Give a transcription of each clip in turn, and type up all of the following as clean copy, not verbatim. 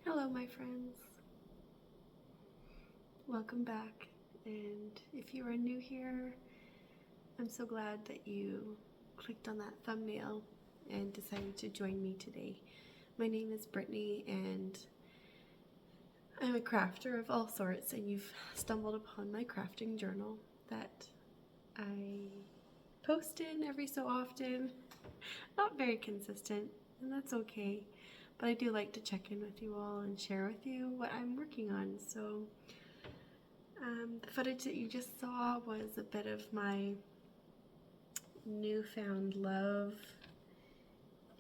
Hello my friends, welcome back, and if you are new here, I'm so glad that you clicked on that thumbnail and decided to join me today. My name is Brittany and I'm a crafter of all sorts, and you've stumbled upon my crafting journal that I post in every so often. Not very consistent, and that's okay. But I do like to check in with you all and share with you what I'm working on. So the footage that you just saw was a bit of my newfound love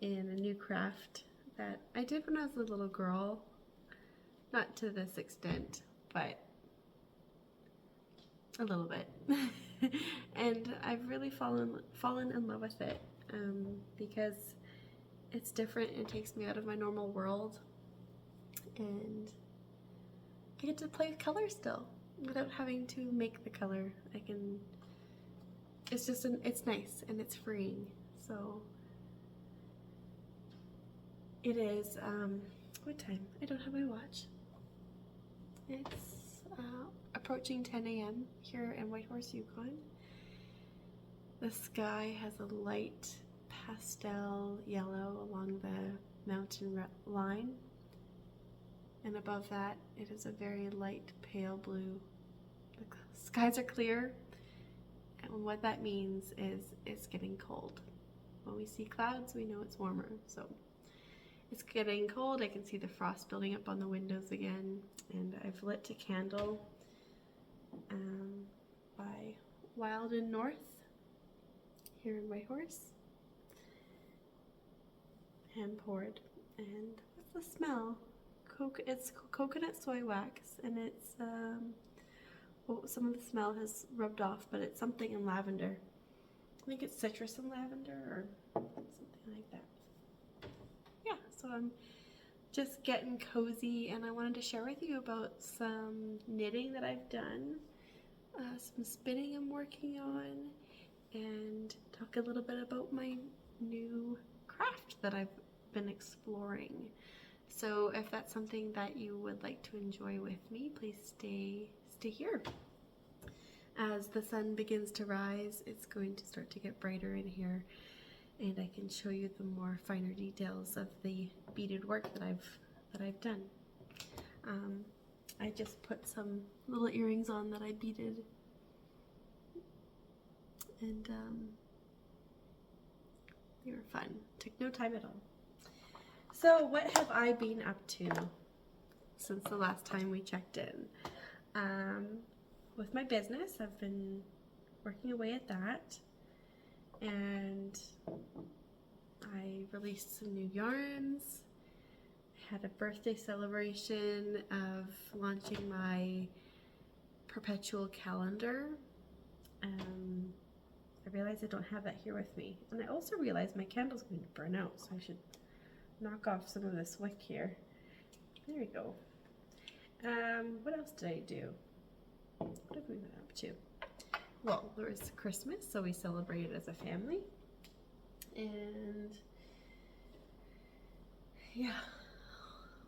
in a new craft that I did when I was a little girl. Not to this extent, but a little bit. And I've really fallen in love with it because it's different and takes me out of my normal world, and I get to play with color still without having to make the color. It's just it's nice and it's freeing. So it is what time? I don't have my watch. It's approaching 10 a.m. here in Whitehorse, Yukon. The sky has a light pastel yellow along the mountain line, and above that it is a very light pale blue. The skies are clear, and what that means is it's getting cold. When we see clouds, we know it's warmer. So it's getting cold. I can see the frost building up on the windows again, and I've lit a candle by Wild and North here in Whitehorse, hand poured. And what's the smell? It's coconut soy wax, and it's some of the smell has rubbed off, but it's something in lavender. I think it's citrus and lavender or something like that. Yeah, so I'm just getting cozy, and I wanted to share with you about some knitting that I've done, some spinning I'm working on, and talk a little bit about my new craft that I've been exploring. So if that's something that you would like to enjoy with me, please stay here. As the sun begins to rise, it's going to start to get brighter in here, and I can show you the more finer details of the beaded work that I've done. I just put some little earrings on that I beaded, and they were fun. Took no time at all. So what have I been up to since the last time we checked in? With my business, I've been working away at that, and I released some new yarns. I had a birthday celebration of launching my perpetual calendar. I realized I don't have that here with me, and I also realized my candle's going to burn out, so I should knock off some of this wick here. There we go. What else did I do? What have we been up to? Well, there was Christmas, so we celebrated as a family, and yeah,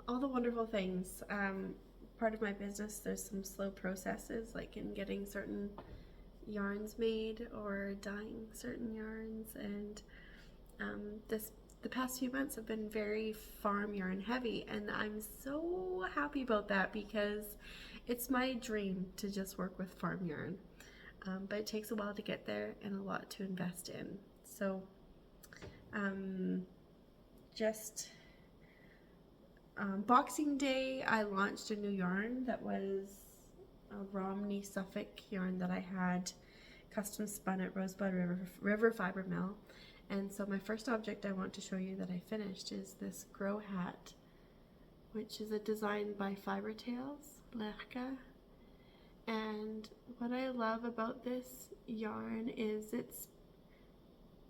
all the wonderful things. Part of my business, there's some slow processes, like in getting certain yarns made or dyeing certain yarns, and the past few months have been very farm yarn heavy, and I'm so happy about that because it's my dream to just work with farm yarn, but it takes a while to get there and a lot to invest in. So Boxing Day, I launched a new yarn that was a Romney Suffolk yarn that I had custom spun at Rosebud River Fiber Mill. And so my first object I want to show you that I finished is this Gro Hat, which is a design by Fibertales, Lerka. And what I love about this yarn is it's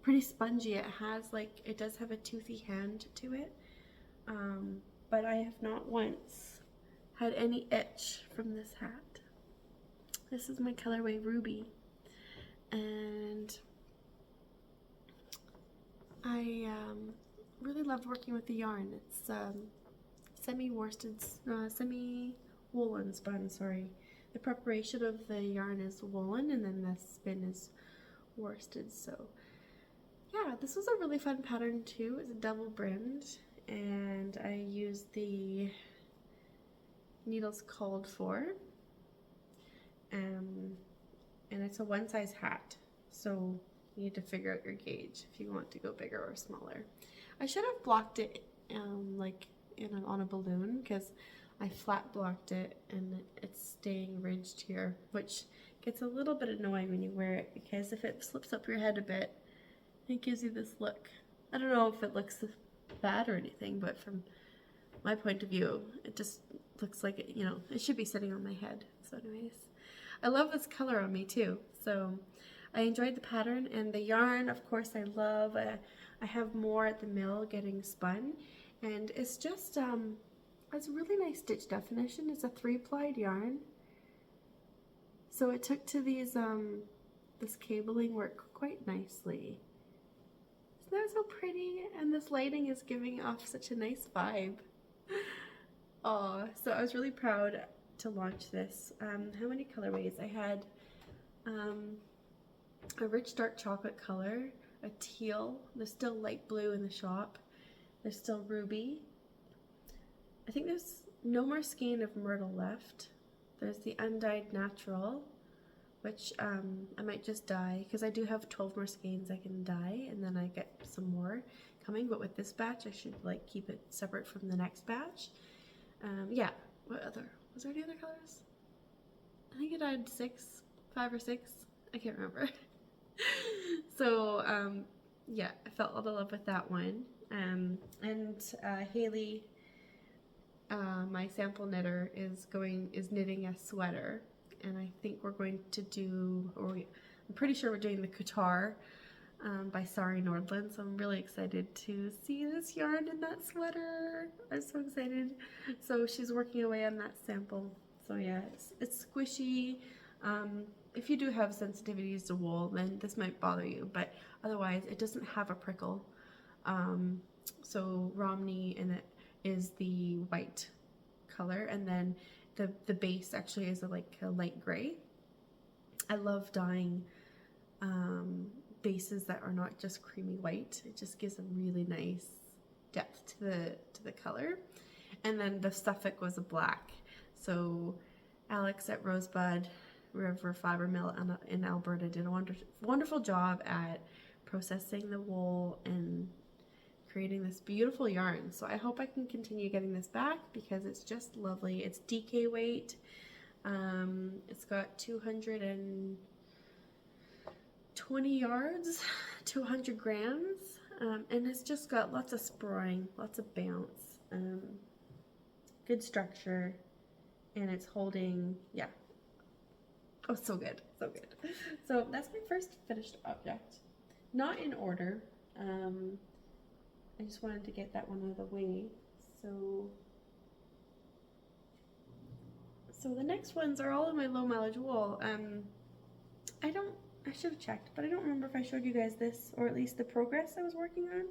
pretty spongy. It does have a toothy hand to it, but I have not once had any itch from this hat. This is my colorway Ruby, and I really loved working with the yarn. It's semi-worsted, semi-woolen spun, sorry. The preparation of the yarn is woolen and then the spin is worsted. So yeah, this was a really fun pattern too. It's a double brimmed and I used the needles called for. And it's a one size hat, so you need to figure out your gauge if you want to go bigger or smaller. I should have blocked it like on a balloon, because I flat blocked it and it's staying ridged here, which gets a little bit annoying when you wear it, because if it slips up your head a bit, it gives you this look. I don't know if it looks bad or anything, but from my point of view, it just looks like it, you know, it should be sitting on my head. So anyways, I love this color on me too. So I enjoyed the pattern, and the yarn, of course, I love. I have more at the mill getting spun, and it's just it's a really nice stitch definition. It's a 3-plied yarn, so it took to these this cabling work quite nicely. Isn't that so pretty? And this lighting is giving off such a nice vibe. Oh, so I was really proud to launch this. How many colorways? I had a rich dark chocolate color, a teal, there's still light blue in the shop, there's still ruby. I think there's no more skein of myrtle left. There's the undyed natural, which I might just dye, because I do have 12 more skeins I can dye, and then I get some more coming, but with this batch I should like keep it separate from the next batch. Yeah, what other? Was there any other colors? I think I dyed 5 or 6. I can't remember. So, yeah, I fell out of love with that one. And Haley, my sample knitter, is knitting a sweater. And I think we're going to do, I'm pretty sure we're doing the Qatar by Suri Nordland, so I'm really excited to see this yarn in that sweater. I'm so excited. So she's working away on that sample. So yeah, it's squishy. If you do have sensitivities to wool, then this might bother you, but otherwise it doesn't have a prickle. So Romney in it is the white color, and then the base actually is like a light gray. I love dyeing bases that are not just creamy white. It just gives a really nice depth to the color. And then the Suffolk was a black. So Alex at Rosebud River Fiber Mill in Alberta did a wonderful job at processing the wool and creating this beautiful yarn. So I hope I can continue getting this back, because it's just lovely. It's DK weight. It's got 220 yards, 200 grams, and it's just got lots of sproing, lots of bounce, good structure, and it's holding, yeah. Oh, so good, so good. So that's my first finished object. Not in order. I just wanted to get that one out of the way. So the next ones are all in my low mileage wool. I should have checked, but I don't remember if I showed you guys this, or at least the progress I was working on.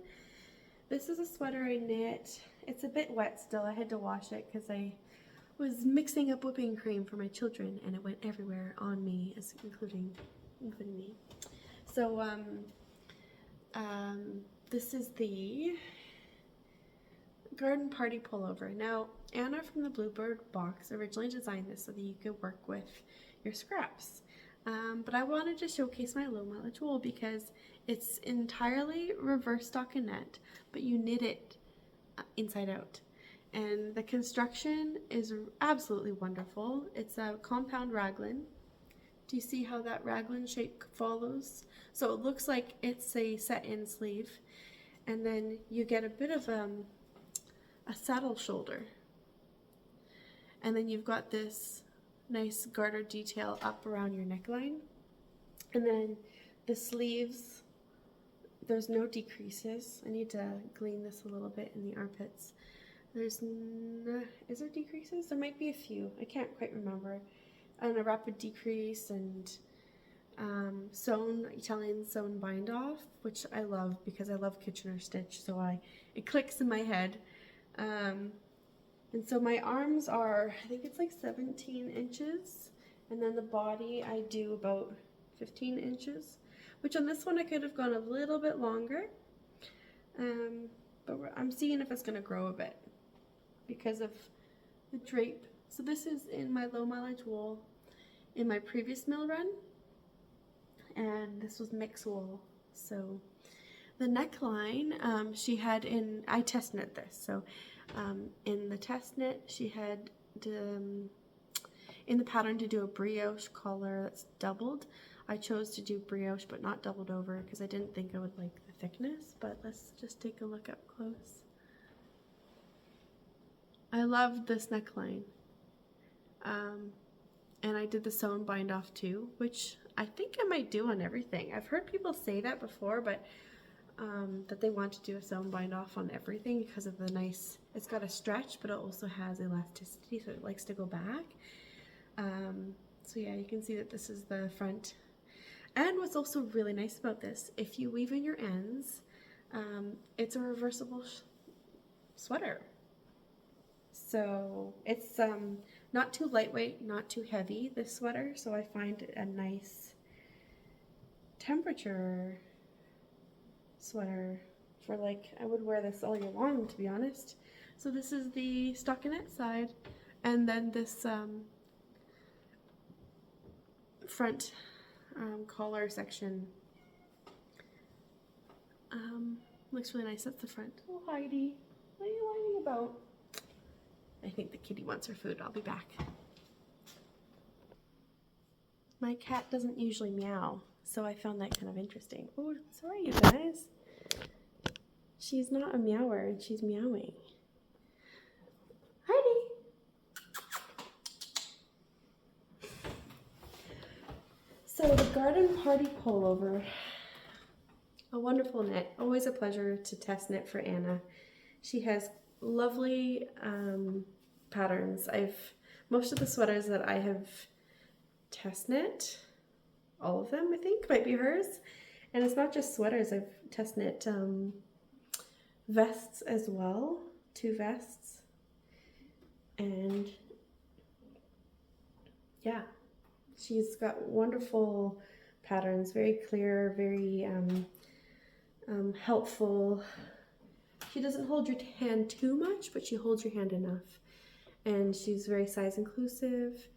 This is a sweater I knit. It's a bit wet still. I had to wash it because I was mixing up whipping cream for my children, and it went everywhere on me, including me. So this is the Garden Party Pullover. Now, Anna from the Bluebird box originally designed this so that you could work with your scraps. But I wanted to showcase my low mileage wool because it's entirely reverse stockinette, but you knit it inside out. And the construction is absolutely wonderful. It's a compound raglan. Do you see how that raglan shape follows? So it looks like it's a set-in sleeve, and then you get a bit of a saddle shoulder. And then you've got this nice garter detail up around your neckline. And then the sleeves, there's no decreases. I need to clean this a little bit in the armpits. Is there decreases? There might be a few. I can't quite remember. And a rapid decrease, and Italian sewn bind off, which I love because I love Kitchener stitch, so it clicks in my head. And so my arms are, I think it's like 17 inches. And then the body I do about 15 inches. Which on this one I could have gone a little bit longer. But I'm seeing if it's going to grow a bit because of the drape. So this is in my low mileage wool in my previous mill run. And this was mix wool. So the neckline she had in, I test knit this. So in the test knit she had in the pattern to do a brioche collar that's doubled. I chose to do brioche but not doubled over because I didn't think I would like the thickness, but let's just take a look up close. I love this neckline. And I did the sewn bind off too, which I think I might do on everything. I've heard people say that before, but that they want to do a sewn bind off on everything because of the nice, it's got a stretch, but it also has elasticity, so it likes to go back. So yeah, you can see that this is the front. And what's also really nice about this, if you weave in your ends, it's a reversible sweater. So it's not too lightweight, not too heavy, this sweater, so I find it a nice temperature sweater for, like, I would wear this all year long, to be honest. So this is the stockinette side, and then this front collar section looks really nice. That's the front. Oh, Heidi, what are you whining about? I think the kitty wants her food. I'll be back. My cat doesn't usually meow, so I found that kind of interesting. Oh, sorry you guys. She's not a meower and she's meowing. Heidi! So the garden party pullover, a wonderful knit. Always a pleasure to test knit for Anna. She has lovely patterns. Most of the sweaters that I have test knit, all of them I think might be hers. And it's not just sweaters, I've test knit vests as well, 2 vests. And yeah, she's got wonderful patterns, very clear, very helpful. She doesn't hold your hand too much, but she holds your hand enough. And she's very size inclusive.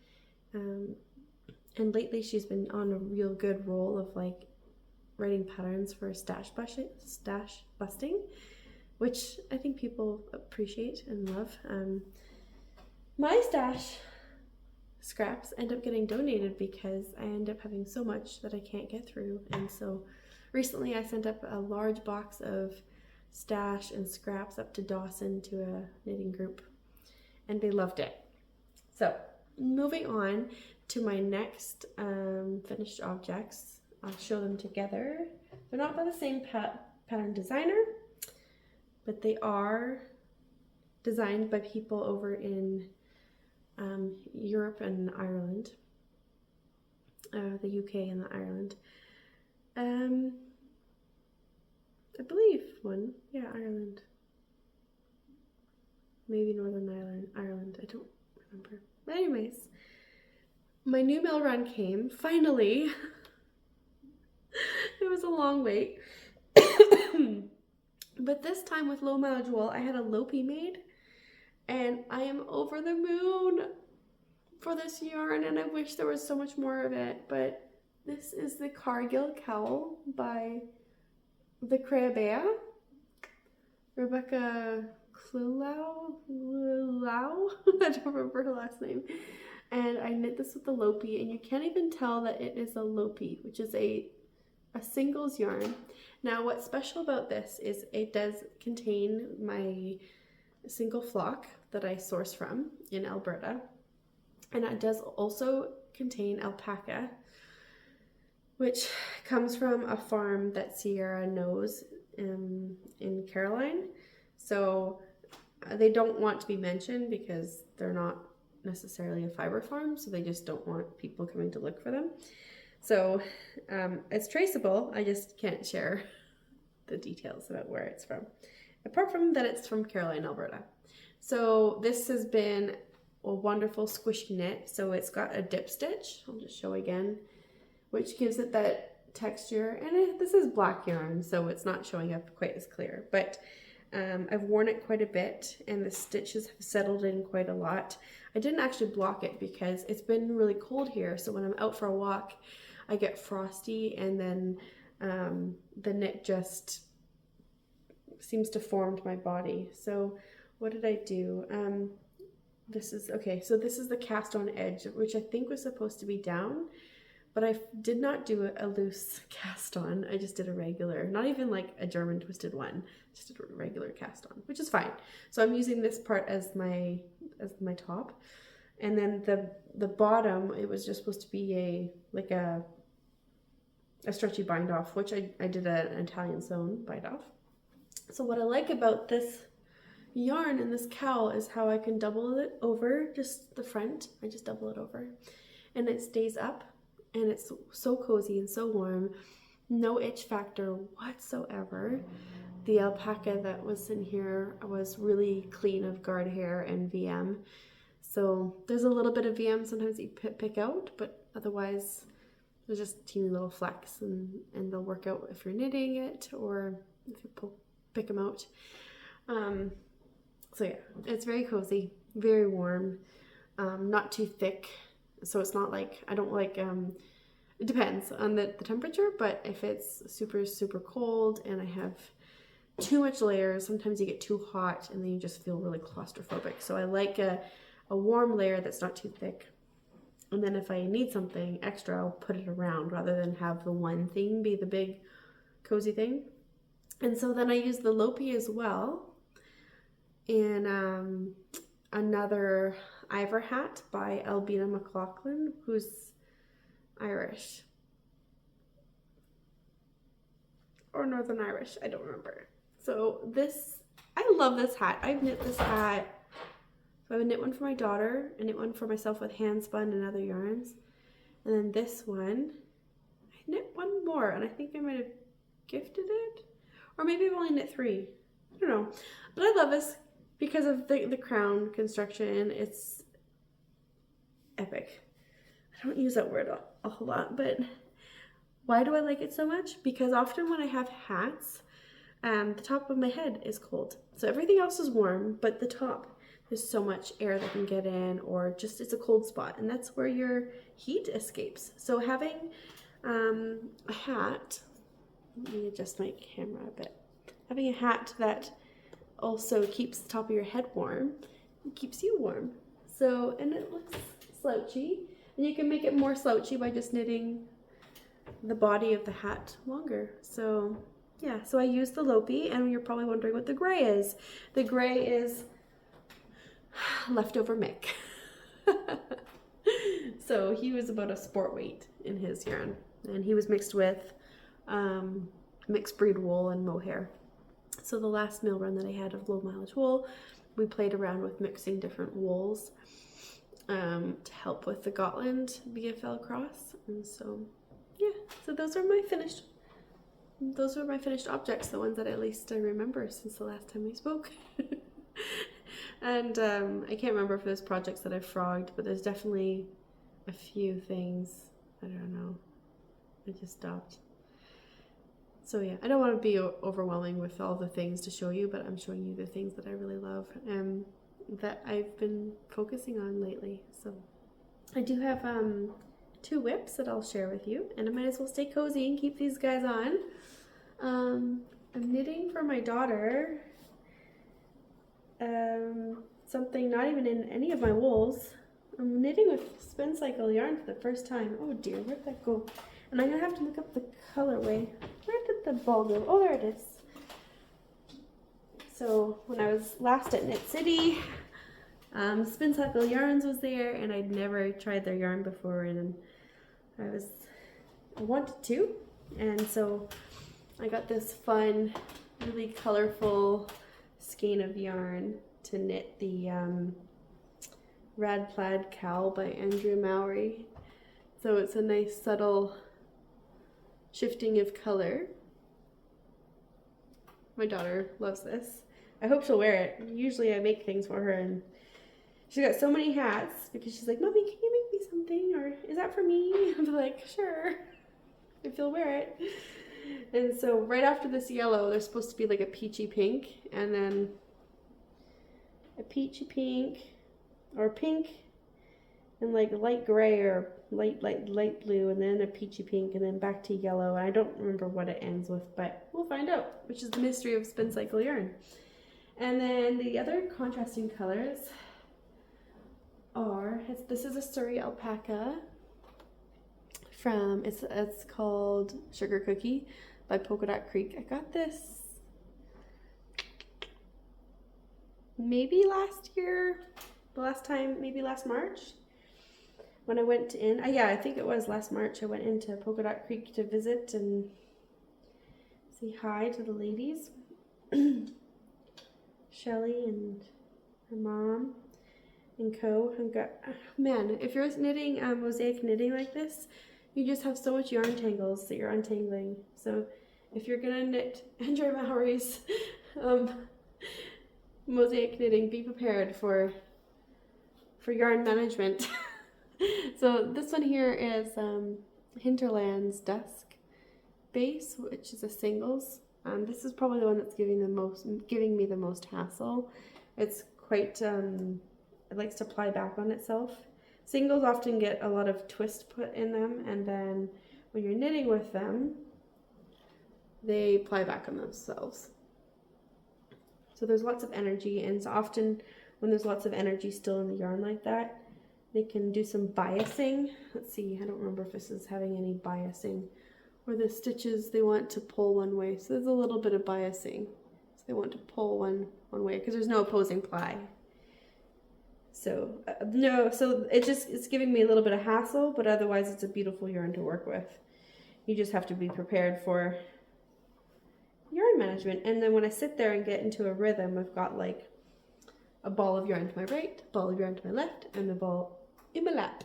And lately she's been on a real good roll of like writing patterns for stash busting, which I think people appreciate and love. My stash scraps end up getting donated because I end up having so much that I can't get through. And so recently I sent up a large box of stash and scraps up to Dawson to a knitting group, and they loved it. So moving on to my next finished objects, I'll show them together. They're not by the same pattern designer, but they are designed by people over in Europe and Ireland, the UK and the Ireland. I believe one, yeah, Ireland. Maybe Northern Ireland, I don't remember. But anyways, my new mill run came, finally. It was a long wait. But this time with low mileage wool, I had a Lopi made, and I am over the moon for this yarn, and I wish there was so much more of it, but this is the Cargill cowl by the Creabea, Rebecca Clulau, I don't remember her last name, and I knit this with the Lopi, and you can't even tell that it is a Lopi, which is a singles yarn. Now what's special about this is it does contain my single flock that I source from in Alberta, and it does also contain alpaca, which comes from a farm that Sierra knows in Caroline. So they don't want to be mentioned because they're not necessarily a fiber farm, so they just don't want people coming to look for them. So it's traceable, I just can't share the details about where it's from, apart from that it's from Caroline, Alberta. So this has been a wonderful squishy knit. So it's got a dip stitch, I'll just show again, which gives it that texture. And this is black yarn, so it's not showing up quite as clear, but I've worn it quite a bit and the stitches have settled in quite a lot. I didn't actually block it because it's been really cold here, so when I'm out for a walk I get frosty, and then the knit just seems to form to my body. So what did I do? This is okay, so this is the cast on edge, which I think was supposed to be down, but I did not do a loose cast on. I just did a regular, not even like a German twisted one, just a regular cast on, which is fine. So I'm using this part as my top, and then the bottom, it was just supposed to be a stretchy bind off, which I did an Italian sewn bind off. So what I like about this yarn and this cowl is how I can double it over, just the front. I just double it over and it stays up, and it's so cozy and so warm. No itch factor whatsoever. The alpaca that was in here was really clean of guard hair and VM. So there's a little bit of VM sometimes that you pick out, but otherwise there's just teeny little flecks, and they'll work out if you're knitting it or if you pick them out. So yeah, it's very cozy, very warm, not too thick. So it's not like, I don't like, it depends on the temperature, but if it's super, super cold and I have too much layers, sometimes you get too hot and then you just feel really claustrophobic. So I like a warm layer that's not too thick. And then if I need something extra, I'll put it around rather than have the one thing be the big cozy thing. And so then I use the Lopi as well in another Iver Hat by Ailbiona McLaughlin, who's Irish or Northern Irish, I don't remember. So this, I love this hat. I've knit this hat. So I would knit one for my daughter, and knit one for myself with handspun and other yarns. And then this one, I knit one more, and I think I might have gifted it. Or maybe I've only knit 3. I don't know. But I love this because of the crown construction. It's epic. I don't use that word a whole lot, but why do I like it so much? Because often when I have hats, the top of my head is cold. So everything else is warm, but the top, there's so much air that can get in, or just it's a cold spot, and that's where your heat escapes. So having a hat, let me adjust my camera a bit. Having a hat that also keeps the top of your head warm, it keeps you warm. So, and it looks slouchy, and you can make it more slouchy by just knitting the body of the hat longer. So yeah, so I use the Lopi, and you're probably wondering what the gray is. The gray is leftover Mick. So he was about a sport weight in his yarn, and he was mixed with mixed breed wool and mohair. So the last mill run that I had of low mileage wool, we played around with mixing different wools to help with the Gotland BFL cross. And so yeah, so those are my finished objects, the ones that at least I remember since the last time we spoke. And I can't remember if there's projects that I've frogged, but there's definitely a few things. I don't know. I just stopped. So yeah, I don't want to be overwhelming with all the things to show you, but I'm showing you the things that I really love and that I've been focusing on lately. So I do have 2 whips that I'll share with you, and I might as well stay cozy and keep these guys on. I'm knitting for my daughter something not even in any of my wools. I'm knitting with Spincycle yarn for the first time. Oh dear, where'd that go? And I'm gonna have to look up the colorway. Where did the ball go? Oh, there it is. So when I was last at Knit City, Spincycle Yarns was there, and I'd never tried their yarn before, and I wanted to, and so I got this fun, really colorful skein of yarn to knit the Rad Plaid Cowl by Andrea Mowry. So it's a nice subtle shifting of color. My daughter loves this. I hope she'll wear it. Usually I make things for her, and she's got so many hats because she's like, Mommy, can you make me something? Or is that for me? I'm like, sure, if you'll wear it. And so right after this yellow, there's supposed to be like a peachy pink, and then a peachy pink, or pink, and like light gray or light blue, and then a peachy pink, and then back to yellow. And I don't remember what it ends with, but we'll find out, which is the mystery of Spincycle yarn. And then the other contrasting colors are, this is a Suri Alpaca from, it's called Sugar Cookie by Polkadot Creek. I got this maybe last year, the last time, maybe last March when I went in. Yeah, I think it was last March. I went into Polkadot Creek to visit and say hi to the ladies. Shelly and her mom and co. I've got, man, if you're knitting mosaic knitting like this, you just have so much yarn tangles that you're untangling. So if you're gonna knit Andrea Mowry's mosaic knitting, be prepared for yarn management. So this one here is Hinterlands Dusk base, which is a singles. This is probably the one that's giving me the most hassle. It's quite, it likes to ply back on itself. Singles often get a lot of twist put in them, and then when you're knitting with them, they ply back on themselves. So there's lots of energy, and so often when there's lots of energy still in the yarn like that, they can do some biasing. Let's see, I don't remember if this is having any biasing. Or the stitches, they want to pull one way. So there's a little bit of biasing. So they want to pull one way because there's no opposing ply. So no, so it's giving me a little bit of hassle, but otherwise it's a beautiful yarn to work with. You just have to be prepared for yarn management. And then when I sit there and get into a rhythm, I've got like a ball of yarn to my right, a ball of yarn to my left, and a ball in my lap.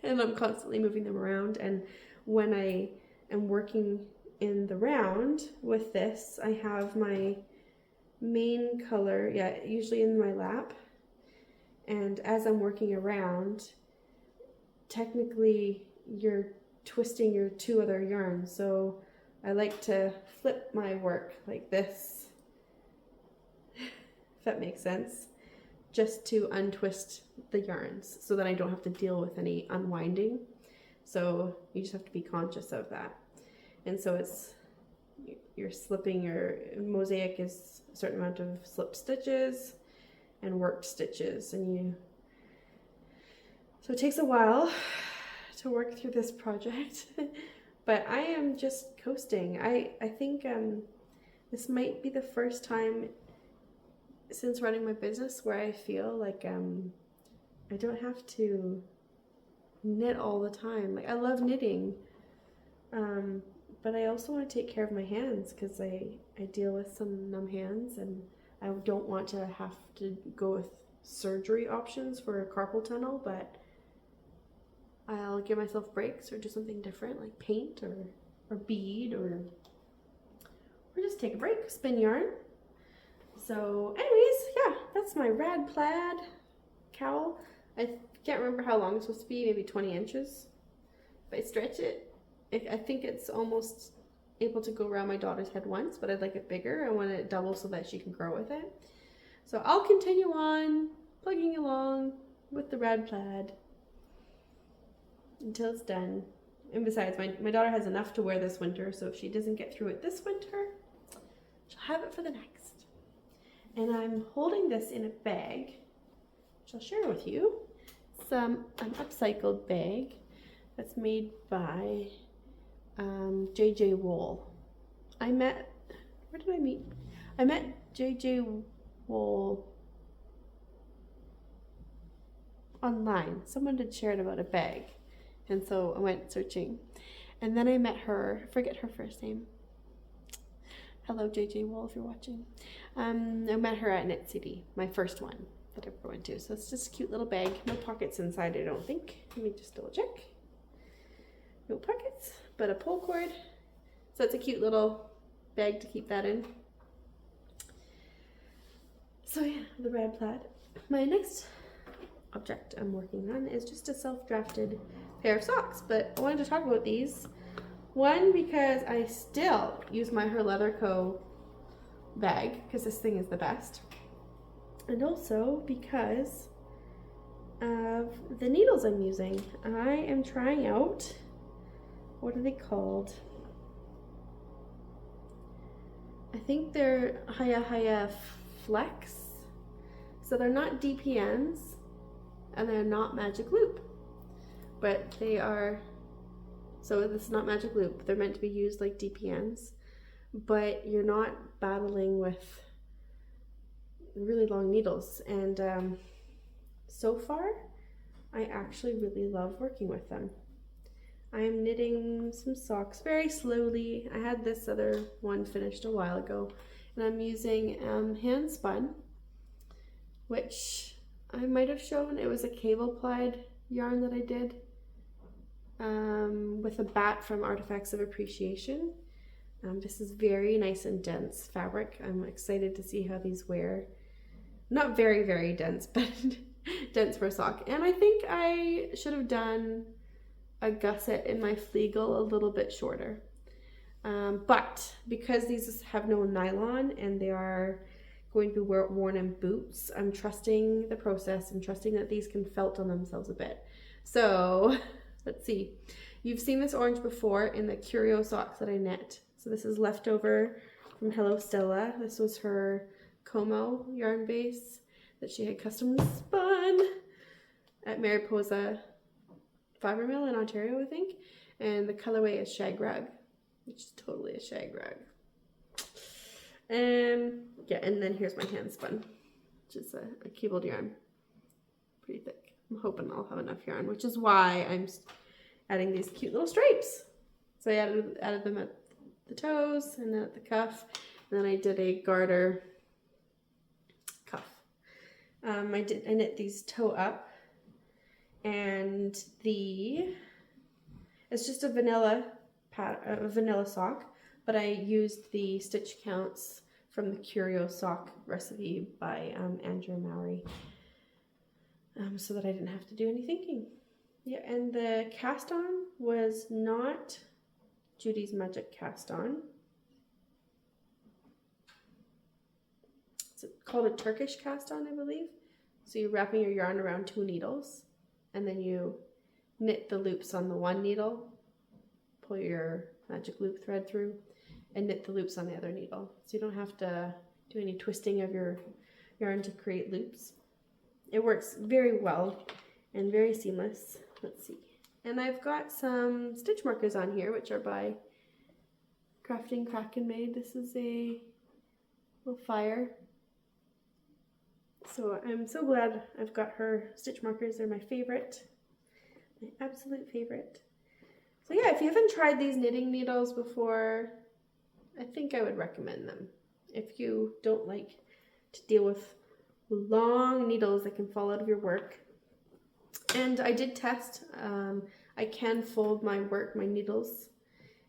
And I'm constantly moving them around. And when I am working in the round with this, I have my main color, usually in my lap. And as I'm working around, technically you're twisting your two other yarns. So I like to flip my work like this, if that makes sense, just to untwist the yarns so that I don't have to deal with any unwinding. So you just have to be conscious of that. And so you're slipping, your mosaic is a certain amount of slip stitches and worked stitches, so it takes a while to work through this project. But I am just coasting. I think this might be the first time since running my business where I feel like I don't have to knit all the time. Like, I love knitting, but I also want to take care of my hands because I deal with some numb hands, and I don't want to have to go with surgery options for a carpal tunnel, but I'll give myself breaks or do something different, like paint or bead, or just take a break, spin yarn. So anyways, yeah, that's my Rad Plaid Cowl. I can't remember how long it's supposed to be, maybe 20 inches. If I stretch it, I think it's almost able to go around my daughter's head once, but I'd like it bigger. I want it double so that she can grow with it. So I'll continue on plugging along with the Rad Plaid until it's done. And besides, my daughter has enough to wear this winter, so if she doesn't get through it this winter, she'll have it for the next. And I'm holding this in a bag, which I'll share with you. It's an upcycled bag that's made by JJ Wool. Where did I meet? I met JJ Wool online. Someone had shared about a bag, and so I went searching, and then I met her. I forget her first name. Hello, JJ Wool, if you're watching. I met her at Knit City, my first one that I ever went to. So it's just a cute little bag. No pockets inside, I don't think. Let me just double check. No pockets, but a pull cord. So it's a cute little bag to keep that in. So yeah, the Rad Plaid. My next object I'm working on is just a self-drafted pair of socks, but I wanted to talk about these. One, because I still use my Her Leather Co. bag, because this thing is the best. And also because of the needles I'm using. I am trying out, what are they called? I think they're Hiya Hiya Flex. So they're not DPNs and they're not magic loop, but they are, so this is not magic loop. They're meant to be used like DPNs, but you're not battling with really long needles. And so far, I actually really love working with them. I am knitting some socks very slowly. I had this other one finished a while ago, and I'm using handspun, which I might have shown. It was a cable plied yarn that I did with a batt from Artifacts of Appreciation. This is very nice and dense fabric. I'm excited to see how these wear. Not very, very dense, but dense for a sock. And I think I should have done a gusset in my Fleagle a little bit shorter. But because these have no nylon and they are going to be worn in boots, I'm trusting the process and trusting that these can felt on themselves a bit. So let's see. You've seen this orange before in the Curio socks that I knit. So this is leftover from Hello Stella. This was her Como yarn base that she had custom spun at Mariposa Fiber Mill in Ontario, I think. And the colorway is Shag Rag, which is totally a shag rag. Yeah, and then here's my handspun, which is a cabled yarn. Pretty thick. I'm hoping I'll have enough yarn, which is why I'm adding these cute little stripes. So I added them at the toes and then at the cuff, and then I did a garter cuff. I knit these toe up, and it's just a vanilla sock, but I used the stitch counts from the Curio sock recipe by Andrea Mowry, so that I didn't have to do any thinking. Yeah, and the cast on was not Judy's Magic cast on. It's called a Turkish cast on, I believe. So you're wrapping your yarn around 2 needles, and then you knit the loops on the one needle, pull your magic loop thread through, and knit the loops on the other needle. So you don't have to do any twisting of your yarn to create loops. It works very well and very seamless. Let's see. And I've got some stitch markers on here, which are by Crafting Crack and Made. This is a little fire. So I'm so glad I've got her stitch markers. They're my favorite, my absolute favorite. So yeah, if you haven't tried these knitting needles before, I think I would recommend them. If you don't like to deal with long needles that can fall out of your work. And I did test, I can fold my needles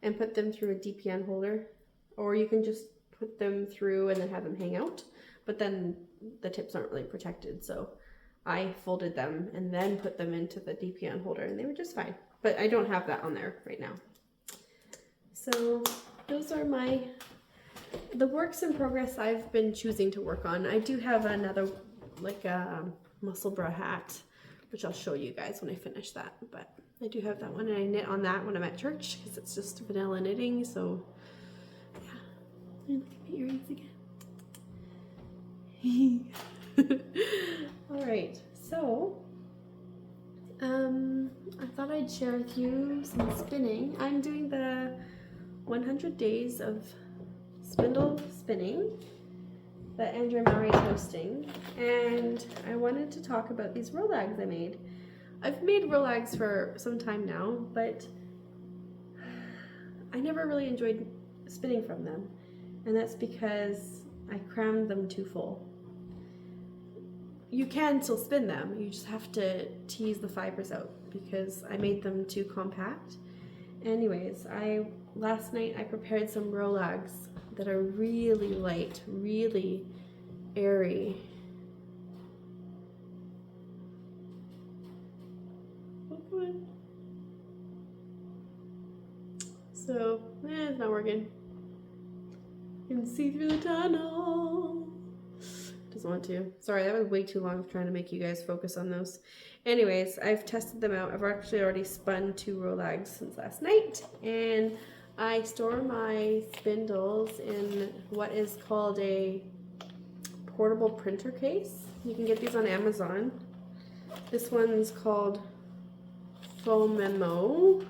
and put them through a DPN holder, or you can just put them through and then have them hang out, but then the tips aren't really protected. So I folded them and then put them into the DPN holder, and they were just fine. But I don't have that on there right now. So those are the works in progress I've been choosing to work on. I do have another, like a muscle bra hat, which I'll show you guys when I finish that. But I do have that one, and I knit on that when I'm at church because it's just vanilla knitting. So yeah, and look at my earrings again. All right, so I thought I'd share with you some spinning. I'm doing the 100 days of spindle spinning that Andrea Mowry is hosting, and I wanted to talk about these rollags I made. I've made rollags for some time now, but I never really enjoyed spinning from them, and that's because I crammed them too full. You can still spin them, you just have to tease the fibers out because I made them too compact. Anyways, last night I prepared some rollags that are really light, really airy, Come on. So, it's not working. You can see through the tunnel. Doesn't want to. Sorry, that was way too long of trying to make you guys focus on those. Anyways, I've tested them out. I've actually already spun 2 rolags since last night. And I store my spindles in what is called a portable printer case. You can get these on Amazon. This one's called Fomemo.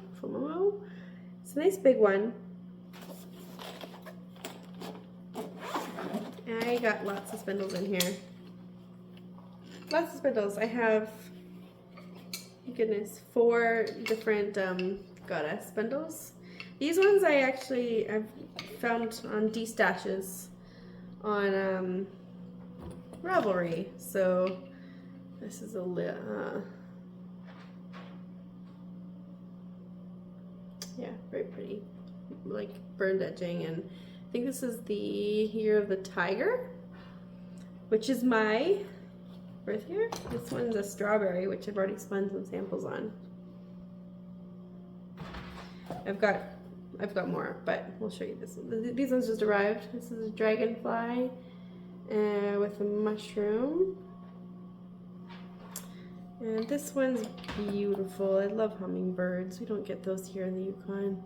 It's a nice big one. I got lots of spindles in here. Lots of spindles. I have, goodness, 4 different goddess spindles. These ones I've found on D-stashes on Ravelry. So this is a yeah, very pretty, like burned edging, and I think this is the Year of the Tiger, which is my birth year. This one's a strawberry, which I've already spun some samples on. I've got more, but we'll show you this one. These ones just arrived. This is a dragonfly with a mushroom. And this one's beautiful. I love hummingbirds. We don't get those here in the Yukon.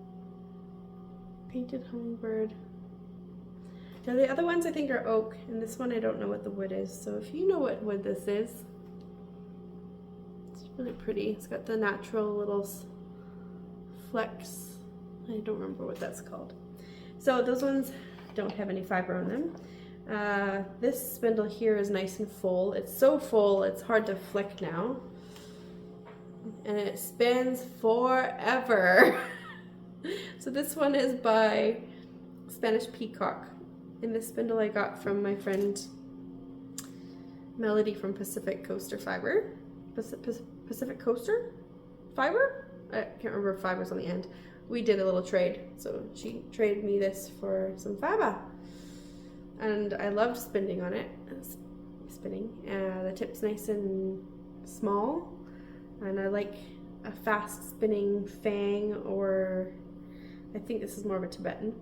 Painted hummingbird. Now the other ones I think are oak, and this one I don't know what the wood is. So if you know what wood this is, it's really pretty. It's got the natural little flecks. I don't remember what that's called. So those ones don't have any fiber on them. This spindle here is nice and full. It's so full it's hard to flick now. And it spins forever. So this one is by Spanish Peacock. And this spindle I got from my friend Melody from Pacific Coaster Fiber. Pacific Coaster Fiber? I can't remember if fiber's on the end. We did a little trade. So she traded me this for some fiber. And I loved spinning on it. The tip's nice and small. And I like a fast spinning fang, or I think this is more of a Tibetan.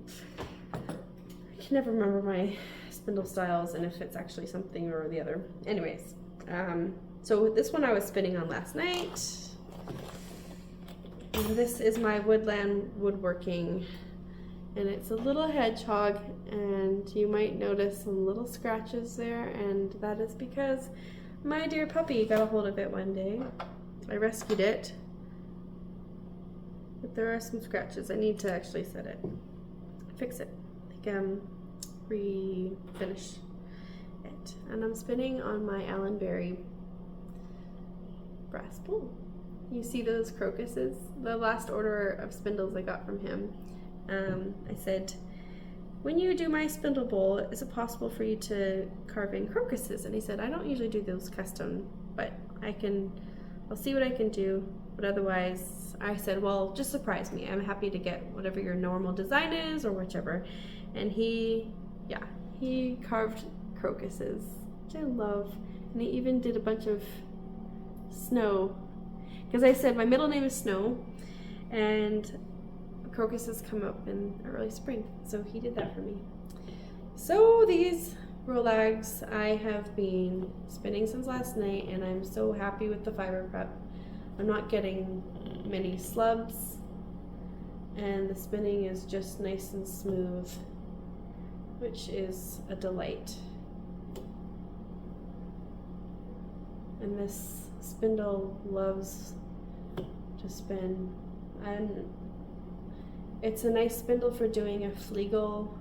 I can never remember my spindle styles and if it's actually something or the other. Anyways, so this one I was spinning on last night. And this is my woodland woodworking. And it's a little hedgehog, and you might notice some little scratches there, and that is because my dear puppy got a hold of it one day. I rescued it, but there are some scratches. I need to actually set it, fix it, refinish it. And I'm spinning on my Allenberry brass bowl. You see those crocuses? The last order of spindles I got from him. I said, when you do my spindle bowl, is it possible for you to carve in crocuses? And he said, I don't usually do those custom, but I'll see what I can do. But otherwise, I said, well, just surprise me. I'm happy to get whatever your normal design is or whichever. And he carved crocuses, which I love. And he even did a bunch of snow. Because I said, my middle name is Snow, and crocuses come up in early spring, so he did that for me. So these rolags I have been spinning since last night, and I'm so happy with the fiber prep. I'm not getting many slubs, and the spinning is just nice and smooth, which is a delight. And this spindle loves to spin, and it's a nice spindle for doing a Flegel,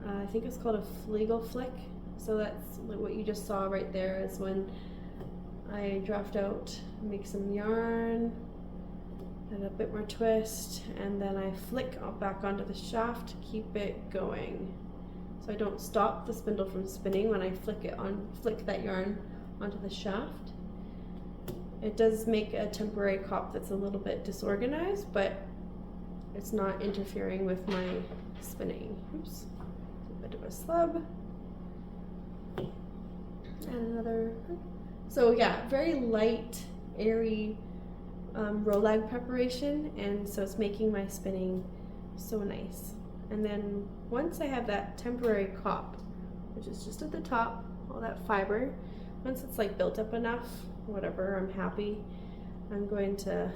I think it's called a Flegel flick. So that's what you just saw right there, is when I draft out, make some yarn, add a bit more twist, and then I flick back onto the shaft to keep it going. So I don't stop the spindle from spinning when I flick that yarn onto the shaft. It does make a temporary cop that's a little bit disorganized, but it's not interfering with my spinning. Oops, a bit of a slub. And another. So yeah, very light, airy rolag preparation, and so it's making my spinning so nice. And then once I have that temporary cop, which is just at the top, all that fiber, once it's like built up enough, whatever, I'm happy, I'm going to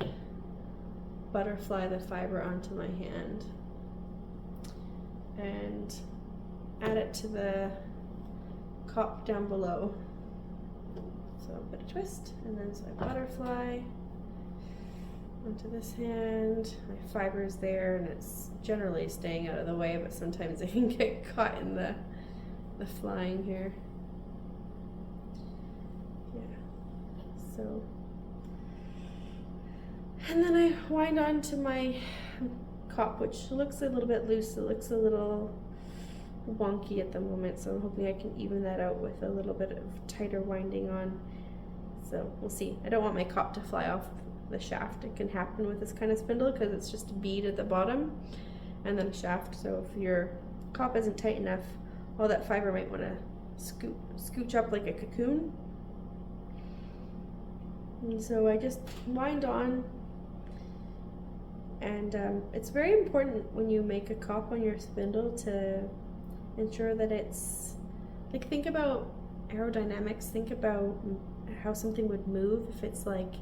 butterfly the fiber onto my hand and add it to the cop down below. So a bit of twist, and then so I butterfly onto this hand. My fiber is there, and it's generally staying out of the way, but sometimes it can get caught in the flying here. Yeah. So, and then I wind on to my cop, which looks a little bit loose. It looks a little wonky at the moment, so I'm hoping I can even that out with a little bit of tighter winding on. So we'll see. I don't want my cop to fly off the shaft. It can happen with this kind of spindle because it's just a bead at the bottom and then a shaft. So if your cop isn't tight enough, all that fiber might want to scooch up like a cocoon. And so I just wind on, and it's very important when you make a cop on your spindle to ensure that it's like, think about aerodynamics, think about how something would move. If it's like,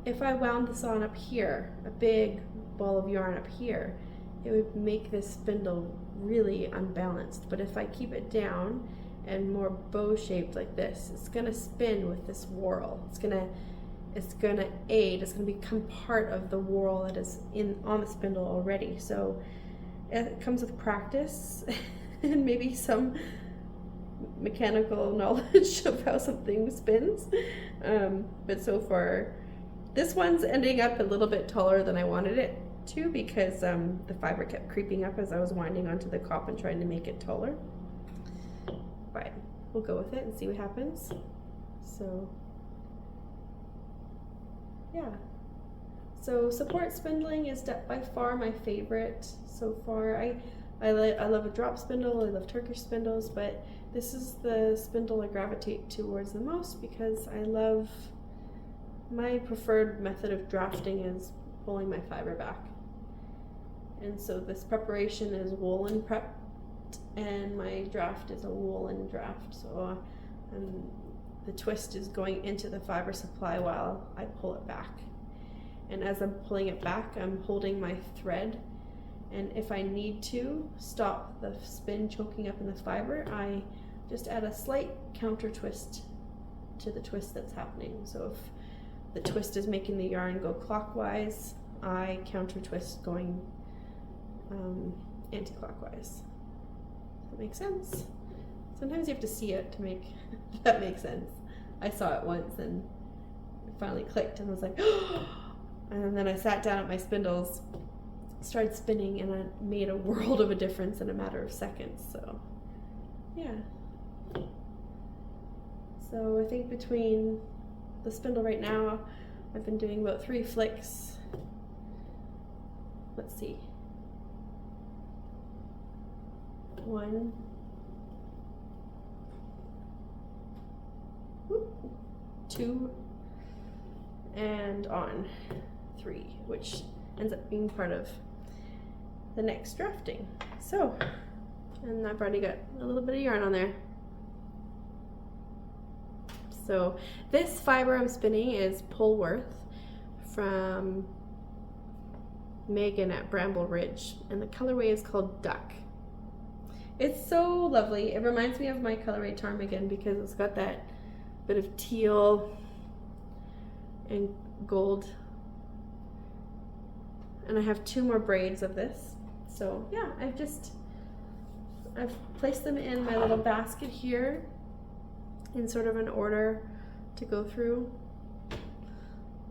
if I wound this on up here, a big ball of yarn up here, it would make this spindle really unbalanced. But if I keep it down and more bow shaped like this, it's gonna spin with this whorl. It's gonna aid, it's gonna become part of the whorl that is on the spindle already. So it comes with practice and maybe some mechanical knowledge of how something spins. But so far, this one's ending up a little bit taller than I wanted it to, because the fiber kept creeping up as I was winding onto the cop and trying to make it taller. But we'll go with it and see what happens. So yeah. So support spindling is by far my favorite so far. I love a drop spindle, I love Turkish spindles, but this is the spindle I gravitate towards the most because I love, my preferred method of drafting is pulling my fiber back. And so this preparation is woolen prepped, and my draft is a woolen draft. So the twist is going into the fiber supply while I pull it back. And as I'm pulling it back, I'm holding my thread. And if I need to stop the spin choking up in the fiber, I just add a slight counter twist to the twist that's happening. So if the twist is making the yarn go clockwise, I counter twist going anti-clockwise. Does that make sense? Sometimes you have to see it to make that make sense. I saw it once and it finally clicked, and I was like, and then I sat down at my spindles, started spinning, and it made a world of a difference in a matter of seconds. So yeah. So I think between the spindle right now, I've been doing about 3 flicks. Let's see. 1, 2, and on 3, which ends up being part of the next drafting. So, and I've already got a little bit of yarn on there. So this fiber I'm spinning is Pulworth from Megan at Bramble Ridge, and the colorway is called Duck. It's so lovely. It reminds me of my colorway ptarmigan because it's got that bit of teal and gold. And I have 2 more braids of this. So yeah, I've placed them in my little basket here in sort of an order to go through,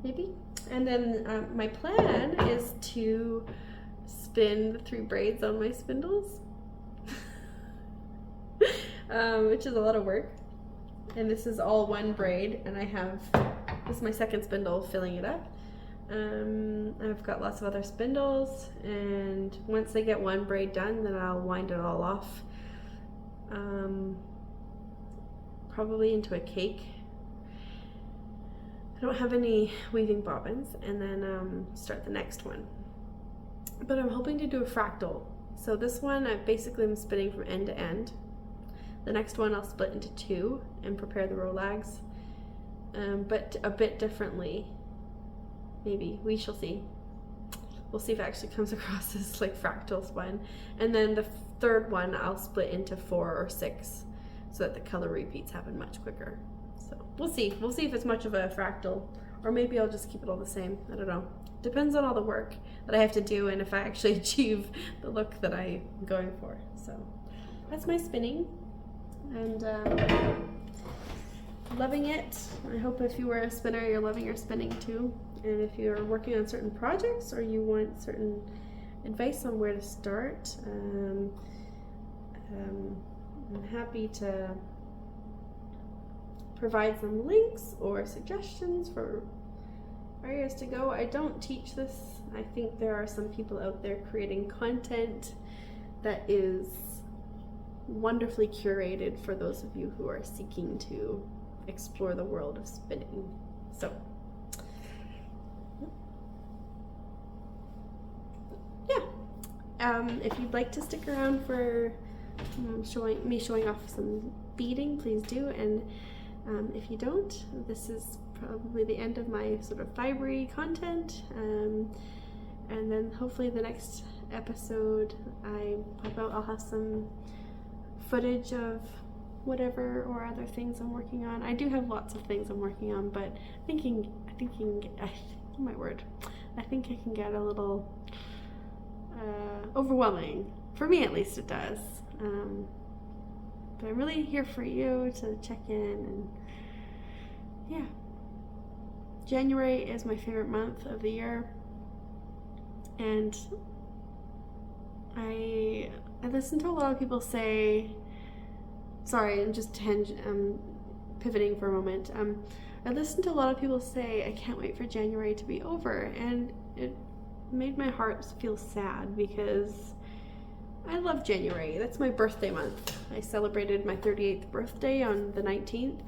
maybe. And then my plan is to spin the 3 braids on my spindles, which is a lot of work. And this is all 1 braid, and this is my 2nd spindle filling it up. I've got lots of other spindles, and once I get 1 braid done, then I'll wind it all off, probably into a cake. I don't have any weaving bobbins, and then start the next one. But I'm hoping to do a fractal. So this one I basically am spinning from end to end. The next one I'll split into two and prepare the rolags, but a bit differently. Maybe, we shall see. We'll see if it actually comes across as like fractal spine. And then the third one I'll split into 4 or 6 so that the color repeats happen much quicker. So we'll see. We'll see if it's much of a fractal, or maybe I'll just keep it all the same. I don't know. Depends on all the work that I have to do and if I actually achieve the look that I'm going for. So that's my spinning, and loving it. I hope if you were a spinner, you're loving your spinning too. And if you're working on certain projects or you want certain advice on where to start, I'm happy to provide some links or suggestions for areas to go. I don't teach this. I think there are some people out there creating content that is wonderfully curated for those of you who are seeking to explore the world of spinning. So yeah, if you'd like to stick around for showing off some beading, please do. And if you don't, this is probably the end of my sort of fibery content, and then hopefully the next episode I pop out, I'll have some footage of whatever or other things I'm working on. I do have lots of things I'm working on, but I think it can get a little overwhelming. For me at least it does. But I'm really here for you to check in, and yeah. January is my favorite month of the year, and I listen to a lot of people say, sorry, I'm just pivoting for a moment. I listened to a lot of people say, I can't wait for January to be over, and it made my heart feel sad because I love January. That's my birthday month. I celebrated my 38th birthday on the 19th,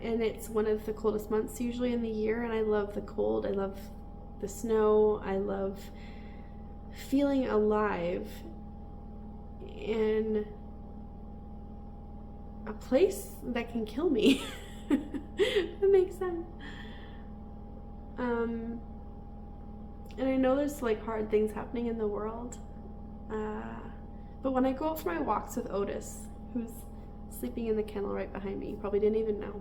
and it's one of the coldest months usually in the year, and I love the cold. I love the snow. I love feeling alive in a place that can kill me. That makes sense. And I know there's like hard things happening in the world, but when I go out for my walks with Otis, who's sleeping in the kennel right behind me, you probably didn't even know,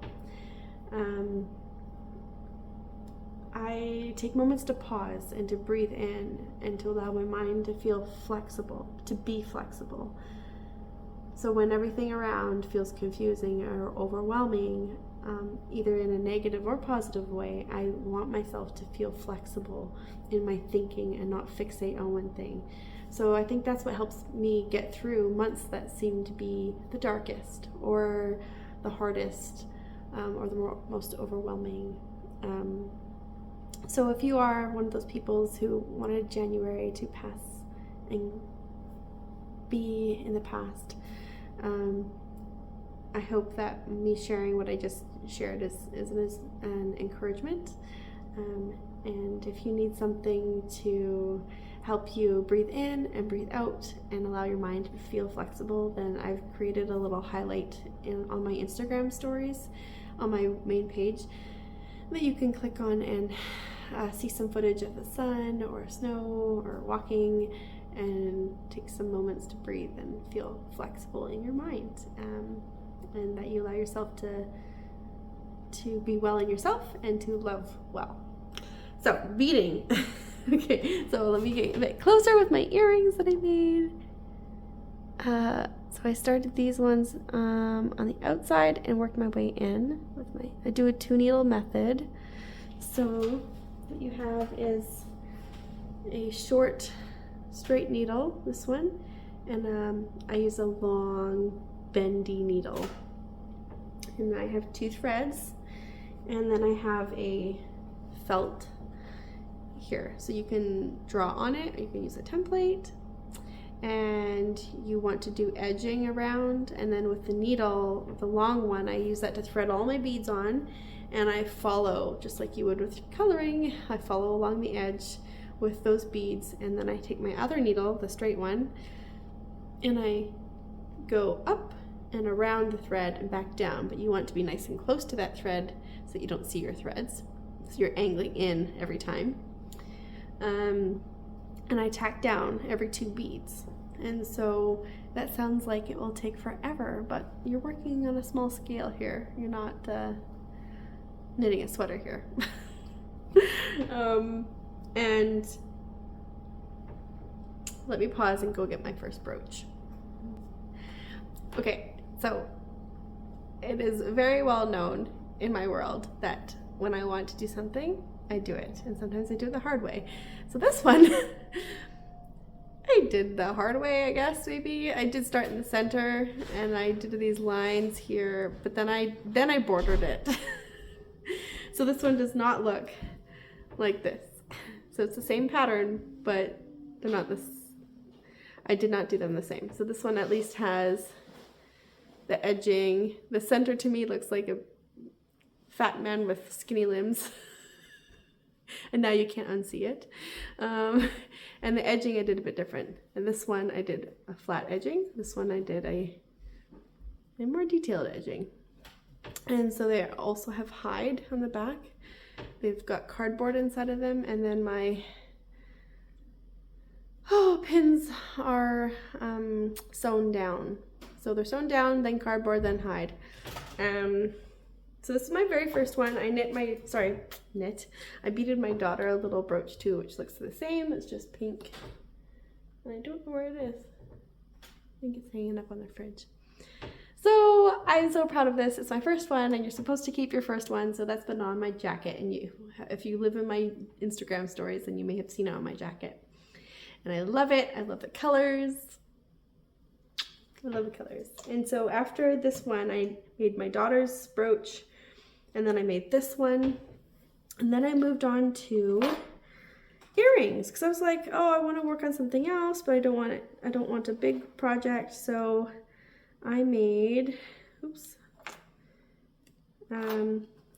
I take moments to pause and to breathe in and to allow my mind to feel flexible, to be flexible. So when everything around feels confusing or overwhelming, either in a negative or positive way, I want myself to feel flexible in my thinking and not fixate on one thing. So I think that's what helps me get through months that seem to be the darkest or the hardest, or the most overwhelming. So if you are one of those people who wanted January to pass and be in the past, I hope that me sharing what I just shared is an encouragement. And if you need something to help you breathe in and breathe out and allow your mind to feel flexible, then I've created a little highlight on my Instagram stories on my main page that you can click on and see some footage of the sun or snow or walking, and take some moments to breathe and feel flexible in your mind, and that you allow yourself to be well in yourself and to love well. So, beading. Okay, so let me get a bit closer with my earrings that I made. So I started these ones on the outside and worked my way in with I do a 2-needle method. So what you have is a short straight needle, this one, and I use a long bendy needle, and I have 2 threads, and then I have a felt here, so you can draw on it or you can use a template, and you want to do edging around, and then with the needle, the long one, I use that to thread all my beads on, and I follow, just like you would with coloring, I follow along the edge with those beads, and then I take my other needle, the straight one, and I go up and around the thread and back down, but you want to be nice and close to that thread so that you don't see your threads. So you're angling in every time. And I tack down every 2 beads. And so that sounds like it will take forever, but you're working on a small scale here. You're not knitting a sweater here. And let me pause and go get my first brooch. Okay, so it is very well known in my world that when I want to do something, I do it, and sometimes I do it the hard way. So this one, I did the hard way, I guess, maybe. I did start in the center, and I did these lines here, but then I bordered it. So this one does not look like this. So it's the same pattern, but they're not this. I did not do them the same. So this one at least has the edging. The center to me looks like a fat man with skinny limbs. And now you can't unsee it. And the edging I did a bit different. And this one I did a flat edging. This one I did a more detailed edging. And so they also have hide on the back. They've got cardboard inside of them, and then my pins are sewn down. So they're sewn down, then cardboard, then hide. So this is my very first one. I beaded my daughter a little brooch too, which looks the same. It's just pink. And I don't know where it is. I think it's hanging up on the fridge. So I'm so proud of this. It's my first one, and you're supposed to keep your first one. So that's been on my jacket. And if you live in my Instagram stories, then you may have seen it on my jacket. And I love it. I love the colors. I love the colors. And so after this one, I made my daughter's brooch, and then I made this one, and then I moved on to earrings, because I was like, oh, I want to work on something else, but I don't want a big project. So I made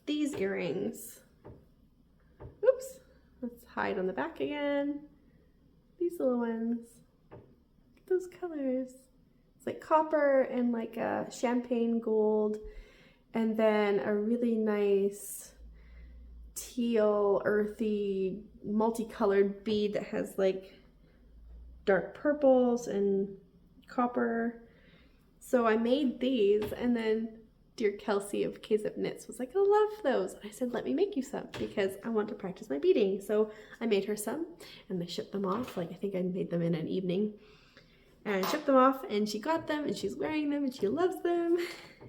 these earrings. Oops, let's hide on the back again. These little ones. Look at those colors. It's like copper and like a champagne gold, and then a really nice teal, earthy, multicolored bead that has like dark purples and copper. So I made these, and then dear Kelsey of K-Zip Knits was like, I love those. And I said, let me make you some, because I want to practice my beading. So I made her some, and I shipped them off. Like, I think I made them in an evening. And I shipped them off, and she got them, and she's wearing them, and she loves them.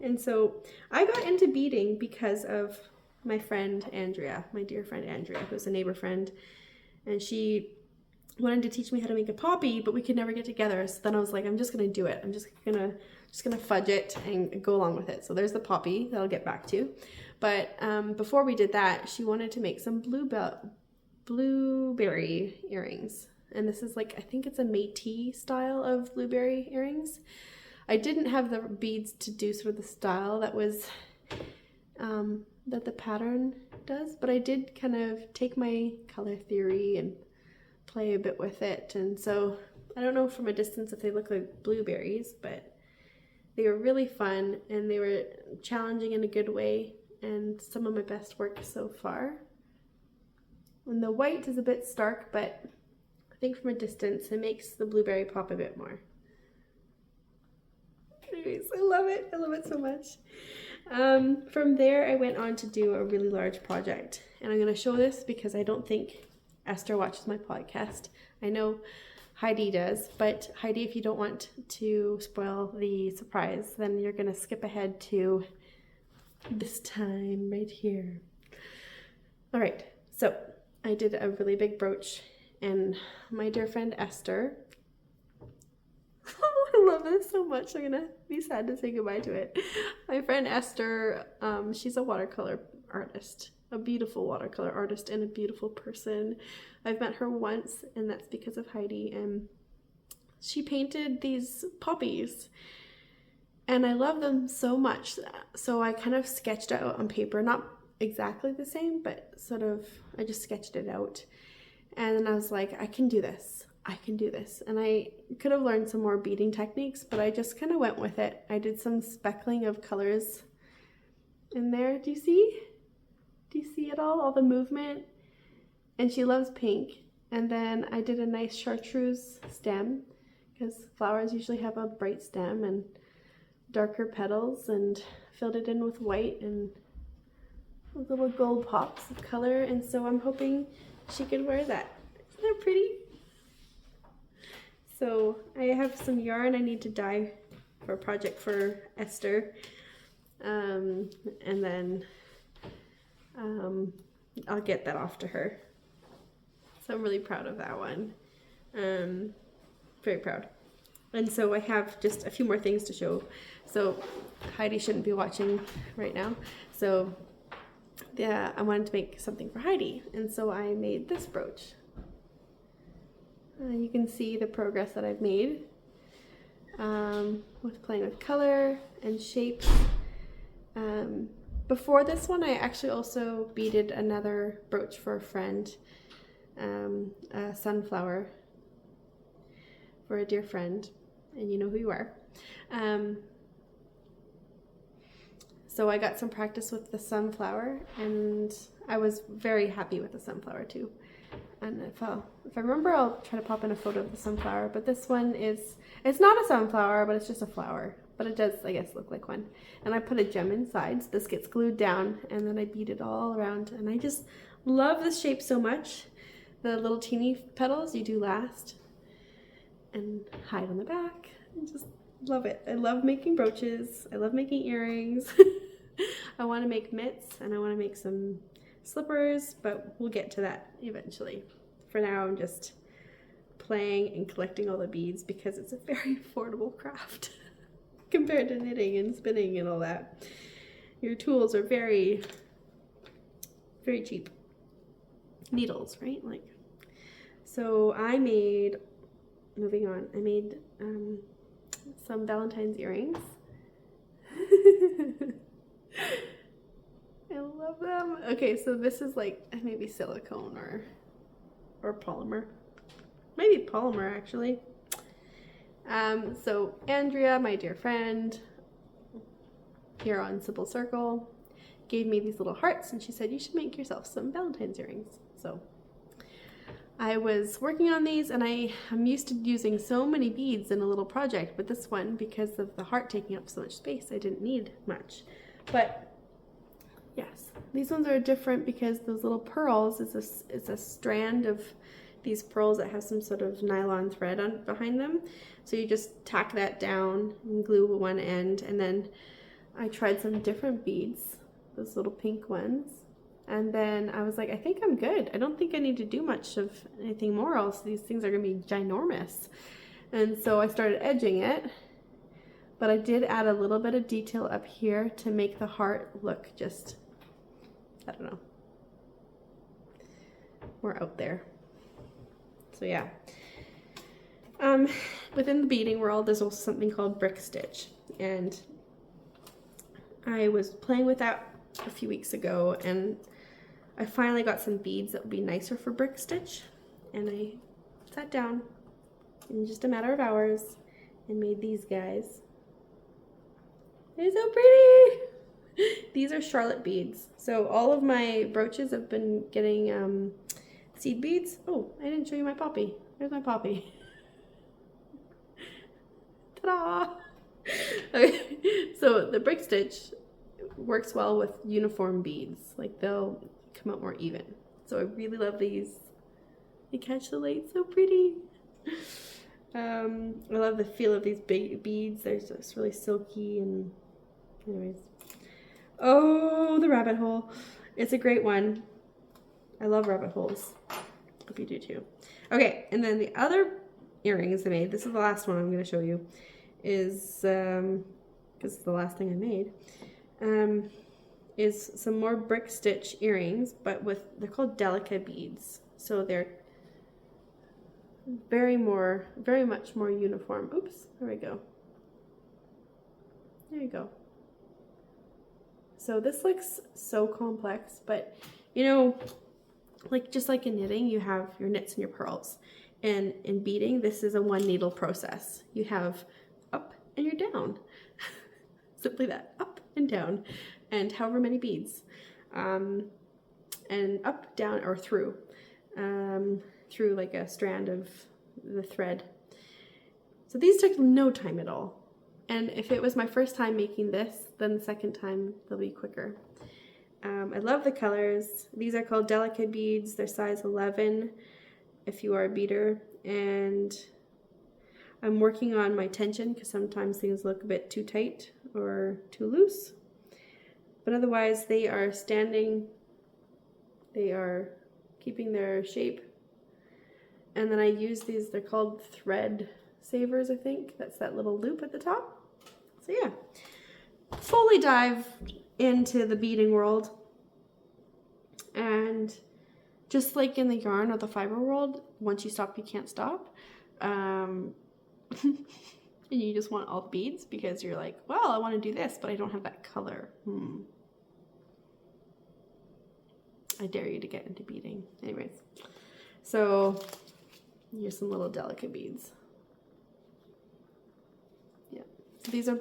And so I got into beading because of my friend Andrea, my dear friend Andrea, who's a neighbor friend. And she wanted to teach me how to make a poppy, but we could never get together. So then I was like, I'm just gonna do it. I'm just gonna fudge it and go along with it. So there's the poppy that I'll get back to. But before we did that, she wanted to make some blueberry earrings. And this is like, I think it's a Métis style of blueberry earrings. I didn't have the beads to do sort of the style that was, that the pattern does, but I did kind of take my color theory and play a bit with it. And so I don't know from a distance if they look like blueberries, but they were really fun, and they were challenging in a good way, and some of my best work so far. And the white is a bit stark, but I think from a distance it makes the blueberry pop a bit more. Anyways, I love it. I love it so much. From there I went on to do a really large project, and I'm going to show this because I don't think Esther watches my podcast. I know Heidi does, but Heidi, if you don't want to spoil the surprise, then you're going to skip ahead to this time right here. All right, so I did a really big brooch, and my dear friend Esther, oh, I love this so much, I'm gonna be sad to say goodbye to it. My friend Esther, she's a watercolor artist, a beautiful watercolor artist, and a beautiful person. I've met her once, and that's because of Heidi, and she painted these poppies, and I love them so much. So I kind of sketched out on paper, not exactly the same, but sort of, I just sketched it out. And then I was like, I can do this. I can do this. And I could have learned some more beading techniques, but I just kind of went with it. I did some speckling of colors in there. Do you see? Do you see it all the movement? And she loves pink. And then I did a nice chartreuse stem, because flowers usually have a bright stem and darker petals, and filled it in with white and little gold pops of color. And so I'm hoping she could wear that. Isn't that pretty? So I have some yarn I need to dye for a project for Esther, and then I'll get that off to her. So I'm really proud of that one. Very proud. And so I have just a few more things to show. So Heidi shouldn't be watching right now. So yeah, I wanted to make something for Heidi, and so I made this brooch. You can see the progress that I've made with playing with color and shapes. Before this one, I actually also beaded another brooch for a friend, a sunflower for a dear friend, and you know who you are. So I got some practice with the sunflower, and I was very happy with the sunflower too. And if I remember, I'll try to pop in a photo of the sunflower. But this one it's not a sunflower, but it's just a flower. But it does, I guess, look like one. And I put a gem inside, so this gets glued down, and then I bead it all around. And I just love this shape so much. The little teeny petals you do last, and hide on the back. I just love it. I love making brooches. I love making earrings. I want to make mitts, and I want to make some slippers, but we'll get to that eventually. For now, I'm just playing and collecting all the beads because it's a very affordable craft compared to knitting and spinning and all that. Your tools are very, very cheap. Needles, right? Like, so I made, moving on, I made some Valentine's earrings. I love them. Okay, so this is like maybe silicone or polymer. Maybe polymer, actually. So Andrea, my dear friend, here on Simple Circle, gave me these little hearts, and she said, you should make yourself some Valentine's earrings. So I was working on these, and I'm used to using so many beads in a little project, but this one, because of the heart taking up so much space, I didn't need much. But yes, these ones are different because those little pearls is a strand of these pearls that have some sort of nylon thread behind them. So you just tack that down and glue one end, and then I tried some different beads, those little pink ones, and then I was like, I think I'm good. I don't think I need to do much of anything more, else these things are gonna be ginormous. And so I started edging it, but I did add a little bit of detail up here to make the heart look just, I don't know, more out there. So yeah. Within the beading world, there's also something called brick stitch, and I was playing with that a few weeks ago, and I finally got some beads that would be nicer for brick stitch, and I sat down in just a matter of hours and made these guys. They're so pretty! These are Charlotte beads. So all of my brooches have been getting seed beads. Oh, I didn't show you my poppy. Where's my poppy? Ta-da! Okay, so the brick stitch works well with uniform beads. Like, they'll come out more even. So I really love these. They catch the light so pretty. I love the feel of these big beads. They're just really silky, and anyways. Oh, the rabbit hole. It's a great one. I love rabbit holes. Hope you do too. Okay, and then the other earrings I made, this is the last one I'm going to show you, is, because it's the last thing I made, is some more brick stitch earrings, but they're called Delica beads. So they're very much more uniform. Oops, there we go. There you go. So this looks so complex, but you know, like just like in knitting, you have your knits and your purls. And in beading, this is a one needle process. You have up and you're down. Simply that, up and down, and however many beads. And up, down, or through like a strand of the thread. So these took no time at all. And if it was my first time making this, then the second time they'll be quicker. I love the colors. These are called delicate beads. They're size 11 if you are a beader. And I'm working on my tension because sometimes things look a bit too tight or too loose. But otherwise they are standing, they are keeping their shape. And then I use these, they're called thread savers, I think. That's that little loop at the top. So yeah, fully dive into the beading world. And just like in the yarn or the fiber world, once you stop, you can't stop. And you just want all the beads because you're like, well, I want to do this, but I don't have that color. I dare you to get into beading. Anyways, so here's some little delicate beads. Yeah, so these are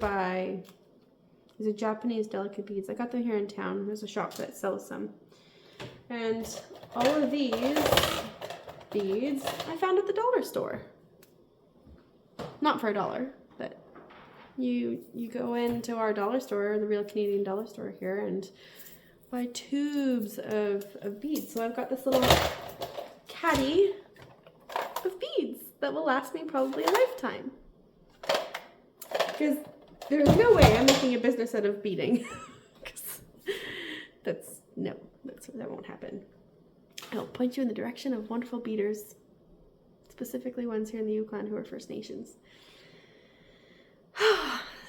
Japanese delicate beads. I got them here in town. There's a shop that sells some. And all of these beads I found at the dollar store. Not for $1, but you go into our dollar store, the real Canadian dollar store here, and buy tubes of beads. So I've got this little caddy of beads that will last me probably a lifetime. Because there's no way I'm making a business out of beading. That won't happen. I'll point you in the direction of wonderful beaders, specifically ones here in the Yukon who are First Nations.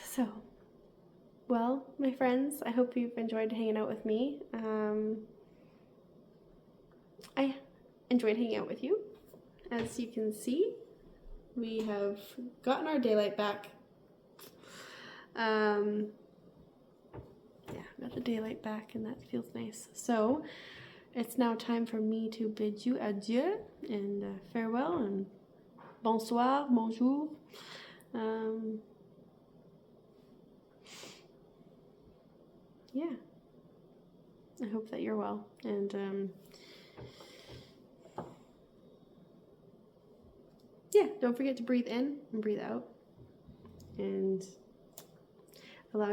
So, well, my friends, I hope you've enjoyed hanging out with me. I enjoyed hanging out with you. As you can see, we have gotten our daylight back. Yeah, got the daylight back, and that feels nice. So, it's now time for me to bid you adieu and farewell and bonsoir, bonjour. Yeah, I hope that you're well, and yeah, don't forget to breathe in and breathe out, and allow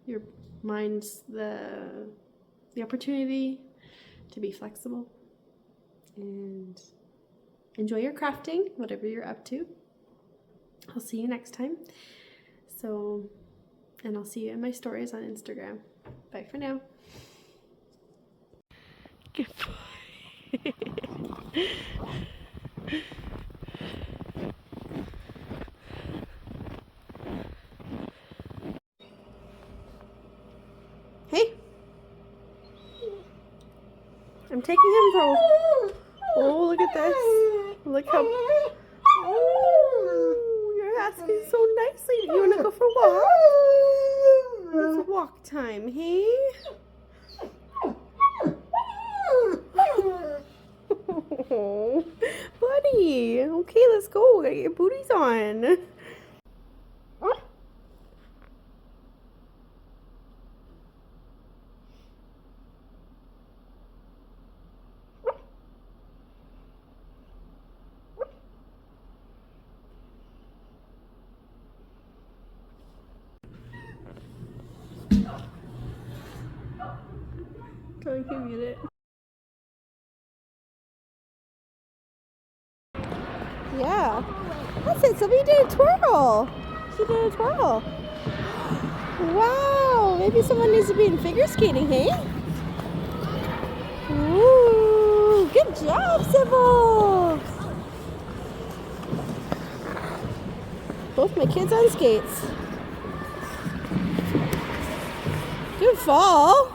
your mind's the opportunity to be flexible, and enjoy your crafting, whatever you're up to. I'll see you next time. So, and I'll see you in my stories on Instagram. Bye for now. Goodbye. Hey. I'm taking him for... Oh, look at this. Look how... Oh, you're asking so nicely. You want to go for a walk? It's walk time, hey? Oh, buddy. Okay, let's go. Get your booties on. I can mute it. Yeah. That's it. Somebody did a twirl. She did a twirl. Wow. Maybe someone needs to be in figure skating, hey? Ooh. Good job, Sybil. Both my kids on skates. Good fall.